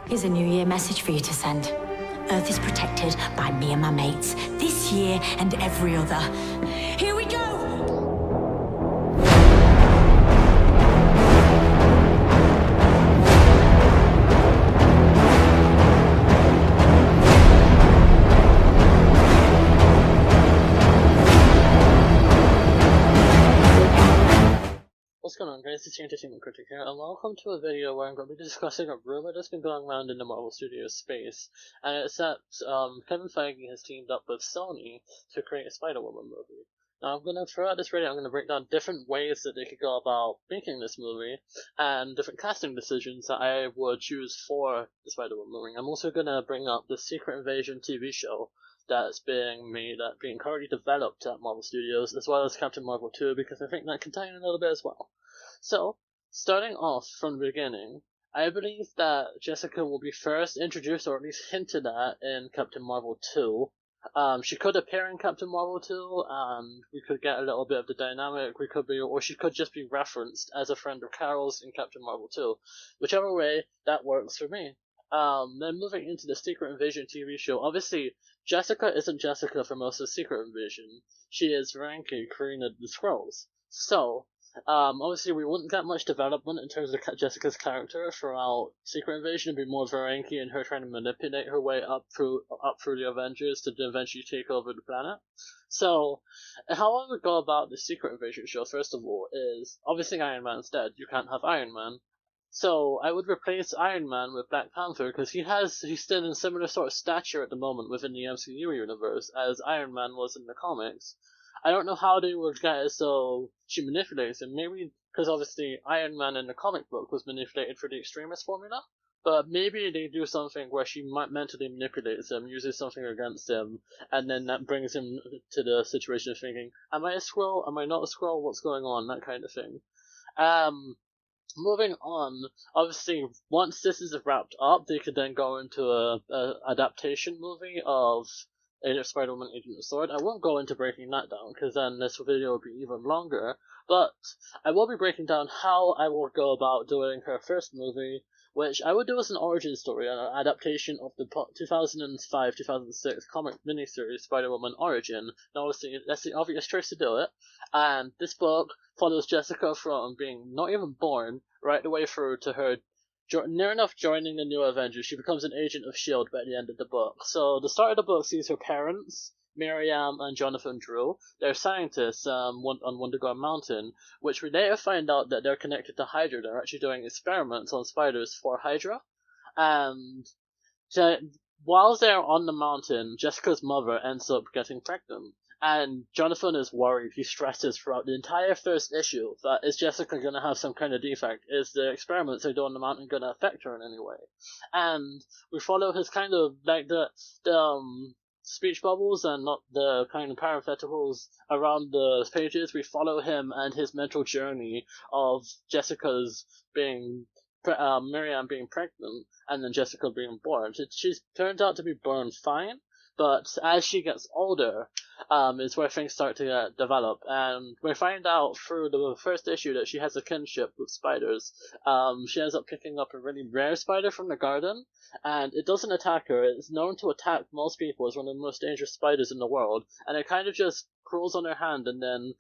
Here's a New Year message for you to send. Earth is protected by me and my mates, this year and every other. Here we go! What's going on, guys? It's the Entertainment Critic here, and welcome to a video where I'm going to be discussing a rumor that's been going around in the Marvel Studios space, and it's that Kevin Fiegie has teamed up with Sony to create a Spider-Woman movie. Now, throughout this video, I'm going to break down different ways that they could go about making this movie, and different casting decisions that I would choose for the Spider-Woman movie. I'm also going to bring up the Secret Invasion TV show that's being currently developed at Marvel Studios, as well as Captain Marvel 2, because I think that can tie in a little bit as well. So, starting off from the beginning, I believe that Jessica will be first introduced, or at least hinted at, in Captain Marvel 2. She could appear in Captain Marvel 2, and we could get a little bit of the dynamic, or she could just be referenced as a friend of Carol's in Captain Marvel 2. Whichever way, that works for me. Then moving into the Secret Invasion TV show, obviously, Jessica isn't Jessica for most of Secret Invasion. She is Ranky, Queen of the Skrulls. So, obviously we wouldn't get much development in terms of Jessica's character throughout Secret Invasion. It'd be more Varanki and her trying to manipulate her way up through the Avengers to eventually take over the planet. So, how I would go about the Secret Invasion show, first of all, is obviously Iron Man's dead. You can't have Iron Man. So I would replace Iron Man with Black Panther, because he's still in similar sort of stature at the moment within the MCU universe as Iron Man was in the comics. I don't know how they would get it so she manipulates him. Maybe because obviously Iron Man in the comic book was manipulated for the Extremist formula, but maybe they do something where she mentally manipulates him, uses something against him, and then that brings him to the situation of thinking, am I a Skrull? Am I not a Skrull? What's going on? That kind of thing. Moving on, obviously, once this is wrapped up, they could then go into a adaptation movie of Spider-Man Agent of S.W.O.R.D. I won't go into breaking that down, because then this video will be even longer, but I will be breaking down how I will go about doing her first movie, which I would do as an origin story, an adaptation of the 2005-2006 comic miniseries Spider-Woman Origin. Now, obviously, that's the obvious choice to do it, and this book follows Jessica from being not even born right the way through to her near enough joining the new Avengers. She becomes an agent of S.H.I.E.L.D. by the end of the book. So the start of the book sees her parents, Miriam and Jonathan Drew. They're scientists on Wondergone Mountain, which we later find out that they're connected to Hydra. They're actually doing experiments on spiders for Hydra. And while they're on the mountain, Jessica's mother ends up getting pregnant. And Jonathan is worried. He stresses throughout the entire first issue that is Jessica going to have some kind of defect? Is the experiments they do on the mountain going to affect her in any way? And we follow his kind of like the speech bubbles and not the kind of parentheticals around the pages. We follow him and his mental journey of Jessica's Miriam being pregnant and then Jessica being born. She's turned out to be born fine, but as she gets older, is where things start to develop, and we find out through the first issue that she has a kinship with spiders. She ends up picking up a really rare spider from the garden, and it doesn't attack her. It's known to attack most people as one of the most dangerous spiders in the world, and it kind of just crawls on her hand, and then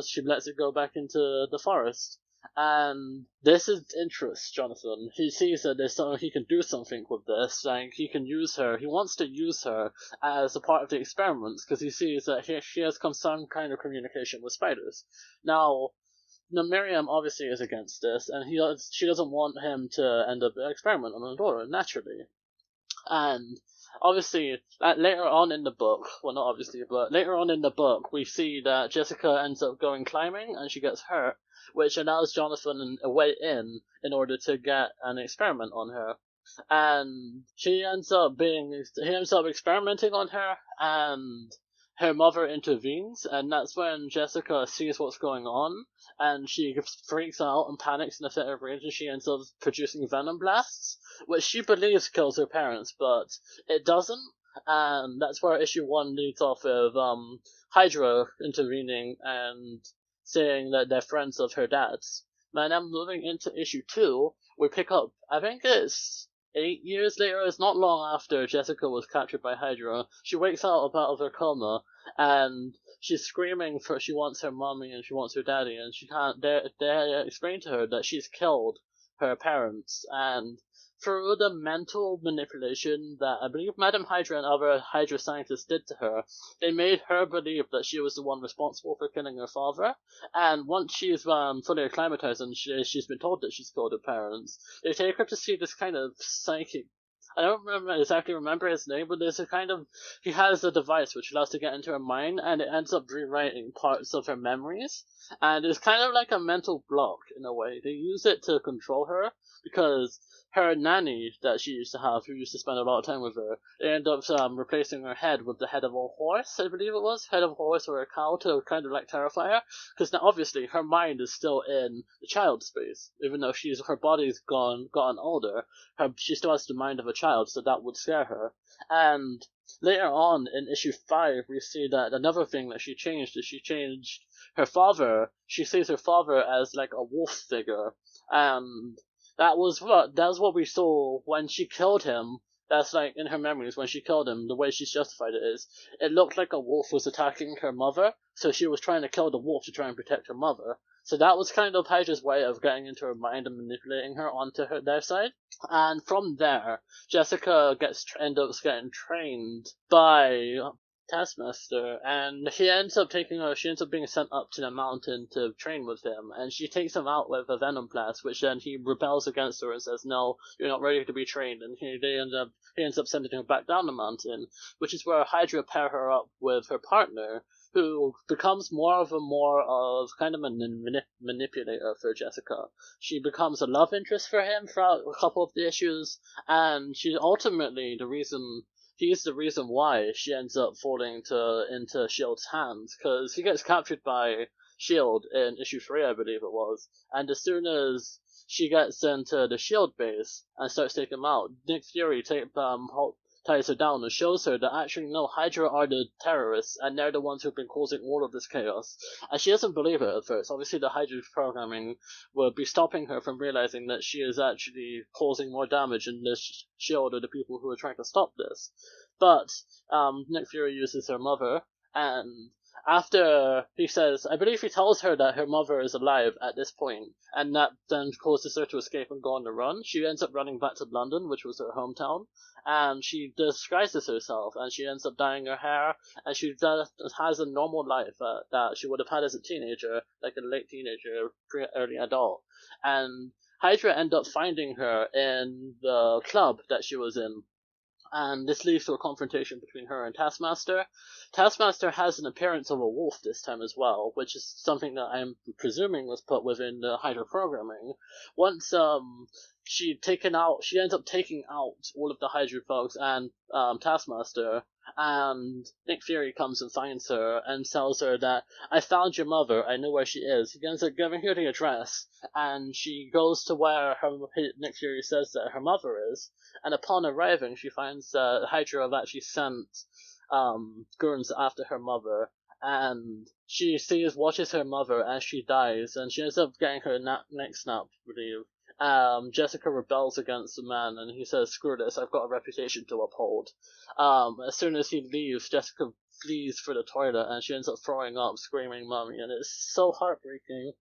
she lets it go back into the forest. And this is interest Jonathan. He sees that he can do something with this, like he can use her. He wants to use her as a part of the experiments, because he sees that she has some kind of communication with spiders. Now Miriam obviously is against this, and she doesn't want him to end up experimenting on her daughter, naturally. And obviously, later on in the book, well, not obviously, but later on in the book, we see that Jessica ends up going climbing, and she gets hurt, which allows Jonathan a way in order to get an experiment on her. And he ends up experimenting on her, and her mother intervenes, and that's when Jessica sees what's going on, and she freaks out and panics in a fit of rage, and she ends up producing venom blasts, which she believes kills her parents, but it doesn't, and that's where issue 1 leads off with Hydra intervening and saying that they're friends of her dad's. And then moving into issue 2, we pick up, I think it's 8 years later, it's not long after Jessica was captured by Hydra, she wakes up out of her coma, and she's screaming for she wants her mommy and she wants her daddy, and she can't. They explain to her that she's killed her parents, and through the mental manipulation that I believe Madame Hydra and other Hydra scientists did to her, they made her believe that she was the one responsible for killing her father. And once she's fully acclimatized and she's been told that she's killed her parents, they take her to see this kind of psychic. I don't exactly remember his name, but there's a kind of he has a device which allows to get into her mind, and it ends up rewriting parts of her memories. And it's kind of like a mental block in a way. They use it to control her because her nanny that she used to have, who used to spend a lot of time with her, they end up replacing her head with the head of a horse, I believe it was, head of a horse or a cow to kind of like terrify her. Because now obviously her mind is still in the child space, even though her body's gotten older. She still has the mind of a child, so that would scare her. And later on in issue 5, we see that another thing that she changed is she changed her father. She sees her father as like a wolf figure, and that's what we saw when she killed him. That's like in her memories when she killed him. The way she's justified it is, it looked like a wolf was attacking her mother, so she was trying to kill the wolf to try and protect her mother. So that was kind of Hydra's way of getting into her mind and manipulating her onto their side. And from there, Jessica ends up getting trained by Taskmaster, and she ends up being sent up to the mountain to train with him, and she takes him out with a venom blast, which then he rebels against her and says, no, you're not ready to be trained, and he ends up sending her back down the mountain, which is where Hydra pair her up with her partner, who becomes more of kind of a manipulator for Jessica. She becomes a love interest for him throughout a couple of the issues, and she's ultimately he's the reason why she ends up falling into S.H.I.E.L.D.'s hands, because he gets captured by S.H.I.E.L.D. in issue 3, I believe it was, and as soon as she gets into the S.H.I.E.L.D. base and starts taking him out, Nick Fury ties her down and shows her that actually no, Hydra are the terrorists and they're the ones who've been causing all of this chaos. And she doesn't believe it at first. Obviously the Hydra programming will be stopping her from realizing that she is actually causing more damage and the S.H.I.E.L.D. are the people who are trying to stop this. But Nick Fury uses her mother, and after I believe he tells her that her mother is alive at this point, and that then causes her to escape and go on the run. She ends up running back to London, which was her hometown, and she disguises herself, and she ends up dyeing her hair, and she has a normal life that she would have had as a teenager, like a late teenager, early adult. And Hydra end up finding her in the club that she was in, and this leads to a confrontation between her and Taskmaster. Taskmaster has an appearance of a wolf this time as well, which is something that I'm presuming was put within the Hydra programming. Once she ends up taking out all of the Hydra folks and Taskmaster, and Nick Fury comes and finds her and tells her that, I found your mother, I know where she is. He ends up giving her the address, and she goes to where Nick Fury says that her mother is, and upon arriving she finds that Hydra have actually sent goons after her mother, and she watches her mother as she dies, and she ends up getting her neck snapped, I believe. Jessica rebels against the man, and he says, screw this, I've got a reputation to uphold. As soon as he leaves, Jessica flees for the toilet, and she ends up throwing up, screaming mommy, and it's so heartbreaking.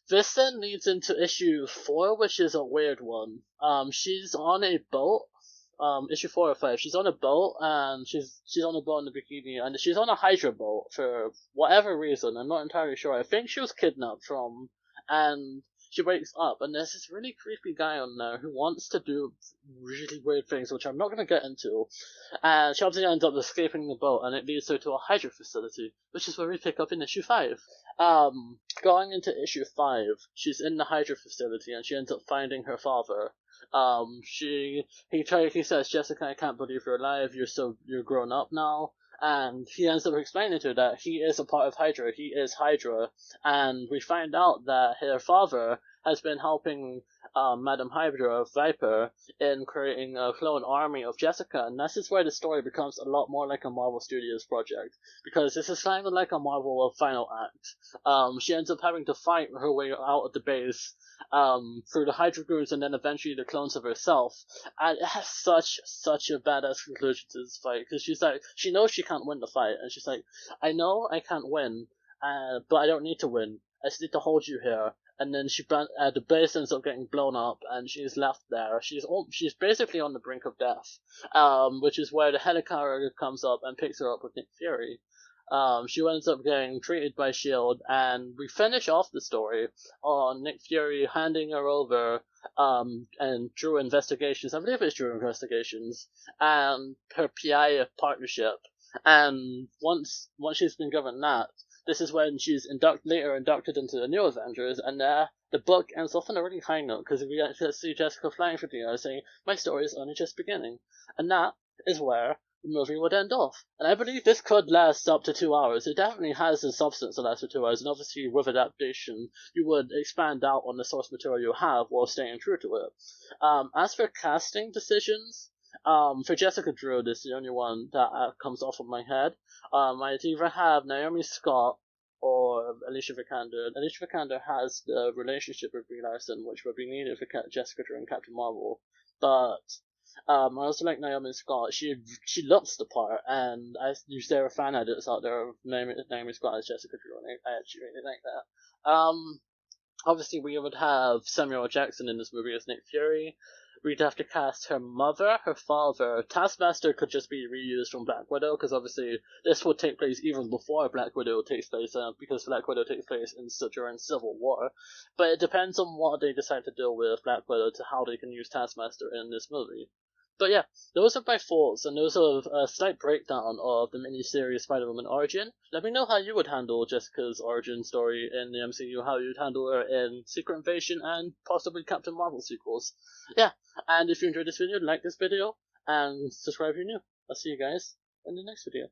This then leads into issue 4, which is a weird one. She's on a boat, issue 4 or 5, she's on a boat, and she's on a boat in a bikini, and she's on a Hydra boat for whatever reason, I'm not entirely sure. I think she was kidnapped and she wakes up, and there's this really creepy guy on there who wants to do really weird things, which I'm not going to get into. And she obviously ends up escaping the boat, and it leads her to a Hydra facility, which is where we pick up in issue 5. Going into issue 5, she's in the Hydra facility, and she ends up finding her father. He says, Jessica, I can't believe you're alive, you're grown up now. And he ends up explaining to her that he is a part of Hydra, he is Hydra, and we find out that her father has been helping Madam Hydra, Viper, in creating a clone army of Jessica, and this is where the story becomes a lot more like a Marvel Studios project, because this is kind of like a Marvel final act. She ends up having to fight her way out of the base, through the Hydra groups and then eventually the clones of herself, and it has such a badass conclusion to this fight, because she's like, she knows she can't win the fight, and she's like, I know I can't win, but I don't need to win, I just need to hold you here. And then the base ends up getting blown up, and she's left there. She's basically on the brink of death, which is where the helicarrier comes up and picks her up with Nick Fury. She ends up getting treated by S.H.I.E.L.D., and we finish off the story on Nick Fury handing her over, and Drew Investigations, I believe it's Drew Investigations, and her PI partnership. And once she's been given that, this is when she's later inducted into the New Avengers, and the book ends off on a really high note, because we actually see Jessica flying through the air saying, my story is only just beginning. And that is where the movie would end off. And I believe this could last up to 2 hours. It definitely has the substance to last for 2 hours, and obviously with adaptation, you would expand out on the source material you have while staying true to it. As for casting decisions, for Jessica Drew, this is the only one that comes off of my head. I'd either have Naomi Scott or Alicia Vikander. Alicia Vikander has the relationship with Brie Larson, which would be needed for Jessica Drew and Captain Marvel. But I also like Naomi Scott. She looks the part, and there are fan edits out there of Naomi Scott as Jessica Drew, and I actually really like that. Obviously, we would have Samuel L. Jackson in this movie as Nick Fury. We'd have to cast her mother, her father. Taskmaster could just be reused from Black Widow, because obviously this would take place even before Black Widow takes place, because Black Widow takes place during Civil War. But it depends on what they decide to do with Black Widow to how they can use Taskmaster in this movie. But yeah, those are my thoughts, and those are a slight breakdown of the miniseries Spider-Woman Origin. Let me know how you would handle Jessica's origin story in the MCU, how you'd handle her in Secret Invasion and possibly Captain Marvel sequels. Yeah, and if you enjoyed this video, like this video, and subscribe if you're new. I'll see you guys in the next video.